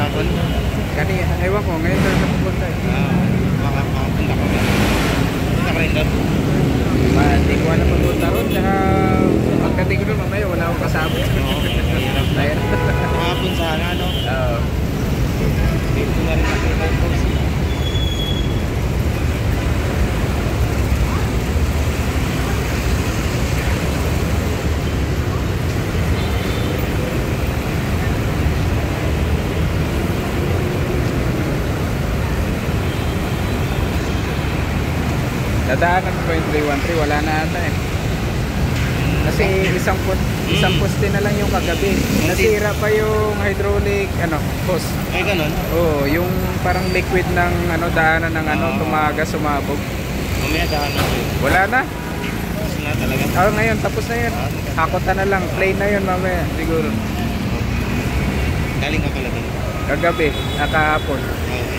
kahapon. Kanina, ewan ko, ngayon na napupunta. Makapunta ko rin. Punta ka rin doon. Hindi ko alam magpunta ron. Tsaka pagdating ko doon mamaya, wala akong kasama. Oo, mahirap na. Ayun. Kahapon sana, no? Oo. Dito na rin nakita yung post. Dadaanan ko yung 313, wala na ata eh. Kasi isang poste na lang yung kagabi. Nasira pa yung hydraulic hose. Ay, ganun? Oo, yung parang liquid ng daanan ng tumagas, sumabog. Mamaya daan na yun. Wala na. Tapos na talaga. Ngayon tapos na yun. Hakotan na lang, plain na yun mamaya siguro. Galing ka pala doon. Kagabi, nakahapon. Okay.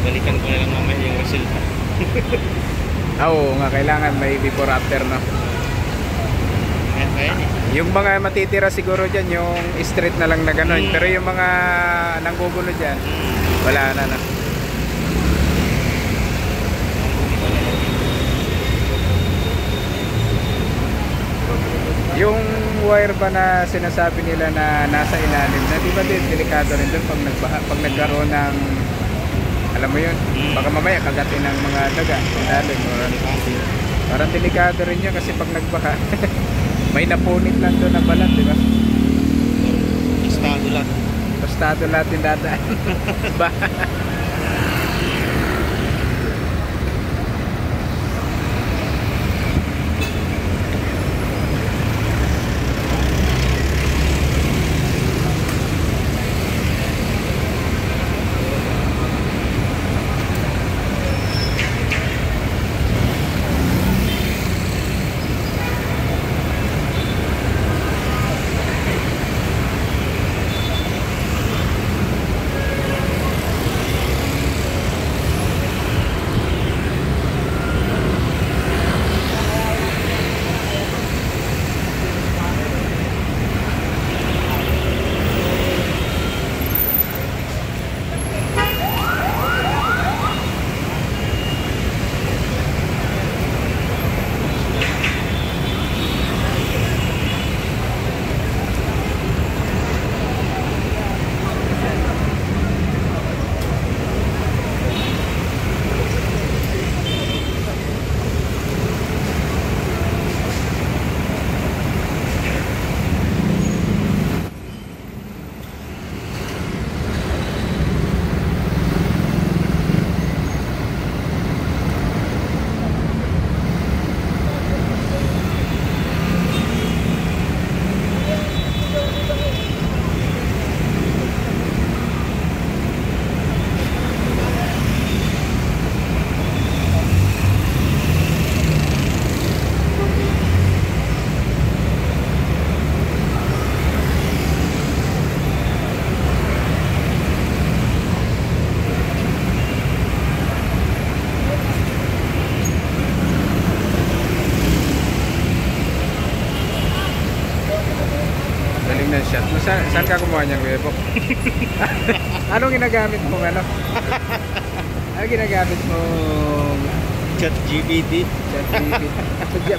Balikan ko na lang mamaya yung resulta. Oo nga, kailangan may before after no. Ayan eh. Yung mga matitira siguro dyan, yung street na lang na gano'n. Pero yung mga nanggugulo dyan, wala na. Yung wire ba na sinasabi nila na nasa ilalim na, di ba din delikado rin doon pag nagbaha, pag nagkaroon ng, alam mo yun, baka mamaya kagatin ng mga daga, ilalim. Parang delikado rin yun kasi pag nagbaha, may napunit lang doon na balat, di ba? Estado lang. Tostado lahat yung dadaan. Galing na shot. Saan ka kumuha niyan, Kuya Bok? Anong ginagamit mo, ano? Ano ginagamit mo? ChatGPT.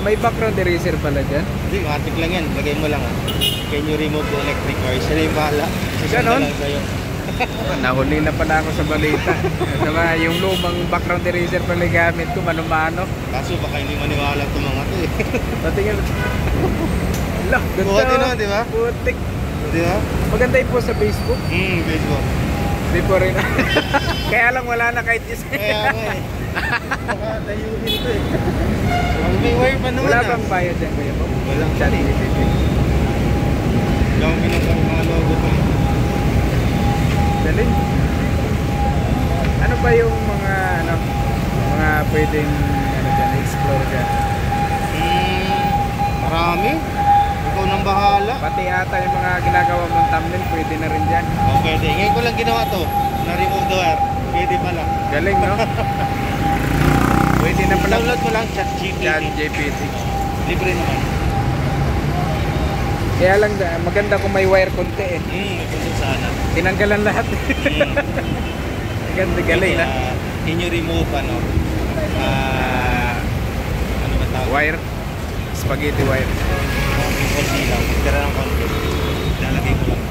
May background eraser pala dyan? Hindi, matik lang yan. Lagay mo lang. Can you remove the electric wires? Siya na yung bahala. Sisend na Ganon? lang sa'yo. Nahuli na pala ako sa balita. Diba, yung lumang background eraser pala gamit ko, mano-mano. Kaso baka hindi maniwala itong mga to eh. Patingin. Lah, Buhat ganda. yun, di ba? Putik. Di ba? Maganda yung post sa Facebook. Facebook. Di po rin. Kaya lang wala na kahit isa. Kaya nga eh. Baka tayuin to eh. May wire pa naman Wala ah. bang bayad dyan, kuya po? Walang Chat GTV. Yung pinagkang mga logo pa eh. Galing. Ano ba yung mga mga pwedeng explore dyan? Marami. Ikaw nang bahala. Pati ata yung mga ginagawa mong thumbnail, pwede na rin dyan. Oh, pwede. Ngayon ko lang ginawa to. Na-remove the wire. Pwede pala. Galing, no? Pwede na pala. Download mo lang ChatGPT. ChatGPT. Libre naman. Kaya lang, maganda kung may wire konti eh. Kung sana. Tinanggalan lahat. Ganda, galing na. Inyo remove ano? Ano ba tawag? Wire. Spaghetti wire. Konti lang. Tira ng konti. Lalagay ko lang.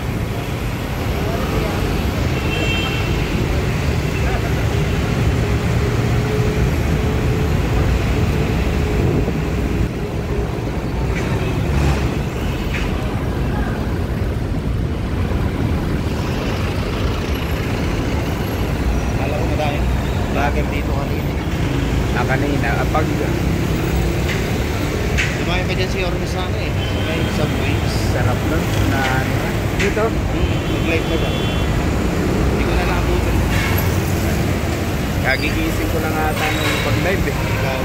Alam ko madami. Vlogger dito kanina. Kanina, pag Dumayo pa dyan si Ormisana eh. May subway. sarap nun, na ano, dito, Nag-live pa dyan. Hindi ko na nakabutan. kagigising ko lang ata nung pag-live eh. Ikaw.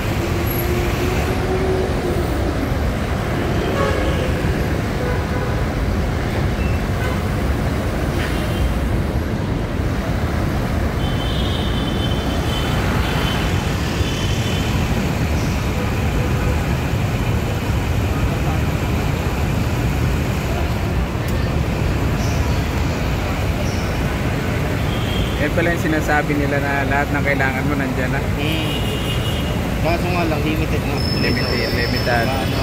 Yan pala yung sinasabi nila na lahat ng kailangan mo nandyan na. Kaso nga lang, limited na. Limited. Ano,